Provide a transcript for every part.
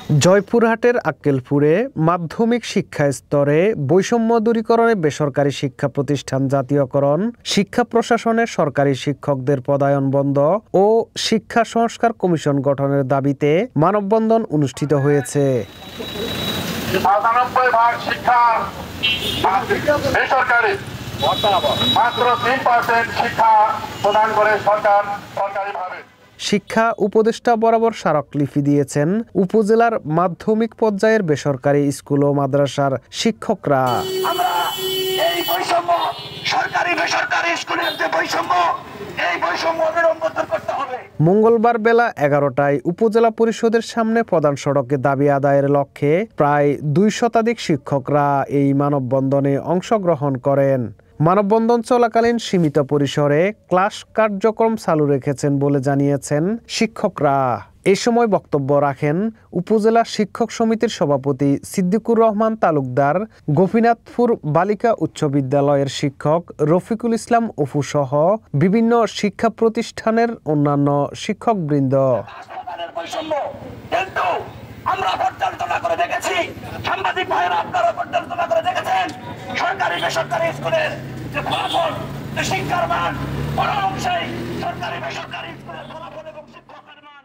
জয়পুরহাটের আক্কেলপুরে মাধ্যমিক শিক্ষা স্তরে বৈষম্য দূরীকরণে বেসরকারি শিক্ষা প্রতিষ্ঠান জাতীয়করণ, শিক্ষা প্রশাসনে সরকারি শিক্ষকদের পদায়ন বন্ধ ও শিক্ষা সংস্কার কমিশন গঠনের দাবিতে মানববন্ধন অনুষ্ঠিত হয়েছে। ৯৫% শিক্ষা বেসরকারি, মাত্র ৩% শিক্ষা প্রদান করে সরকার সরকারিভাবে। শিক্ষা উপদেষ্টা বরাবর স্মারকলিপি দিয়েছেন উপজেলার মাধ্যমিক পর্যায়ের বেসরকারি স্কুল ও মাদ্রাসার শিক্ষকরা। আমরা এই বৈষম্য, সরকারি বেসরকারি স্কুলের যে বৈষম্য, এই বৈষম্য নিরন্তর করতে হবে। মঙ্গলবার বেলা ১১টায় উপজেলা পরিষদের সামনে প্রধান সড়কে দাবি আদায়ের লক্ষ্যে প্রায় ২ শতাধিক শিক্ষকরা এই মানববন্ধনে অংশগ্রহণ করেন। মানববন্ধন চলাকালীন সীমিত পরিসরে ক্লাস কার্যক্রম চালু রেখেছেন বলে জানিয়েছেন শিক্ষকরা। এ সময় বক্তব্য রাখেন উপজেলা শিক্ষক সমিতির সভাপতি সিদ্দিকুর রহমান তালুকদার, গোপীনাথপুর বালিকা উচ্চ বিদ্যালয়ের শিক্ষক রফিকুল ইসলাম অপু সহ বিভিন্ন শিক্ষা প্রতিষ্ঠানের অন্যান্য শিক্ষকবৃন্দ। আমরা পর্যালোচনা করে দেখেছি, সাংবাদিক ভাইয়েরা আপনারা পর্যালোচনা করে দেখেছেন, সরকারি বেসরকারি স্কুলের যে ফলাফল, যে শিক্ষার মান, বড় অংশেই সরকারি বেসরকারি স্কুলের ফলাফল এবং শিক্ষকের মান।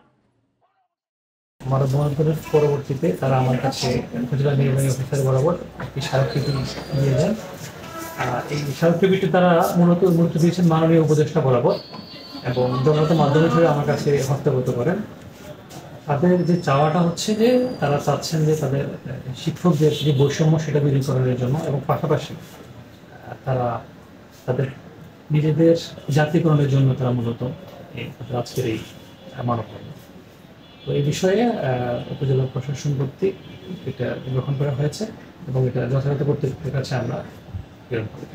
মানববন্ধনের পরবর্তীতে তারা আমার কাছে উপজেলা নির্বাহী অফিসার বরাবর একটি স্মারকলিপি দিয়ে দেন। এই স্মারকলিপিটি তারা মূলত গুরুত্ব দিয়েছেন মাননীয় উপদেষ্টা বরাবর এবং জনগত মাধ্যমে হিসেবে আমার কাছে হস্তগত করেন। তাদের যে চাওয়াটা হচ্ছে যে তারা চাচ্ছেন যে তাদের শিক্ষকদের যে বৈষম্য সেটা দূরীকরণের জন্য এবং পাশাপাশি তারা তাদের নিজেদের জাতীয়করণের জন্য তারা মূলত আজকের এই মানববন্ধন। তো এই বিষয়ে উপজেলা প্রশাসন কর্তৃক এটা গ্রহণ করা হয়েছে এবং এটা যথাযথ কর্তৃপক্ষের কাছে আমরা প্রেরণ করি।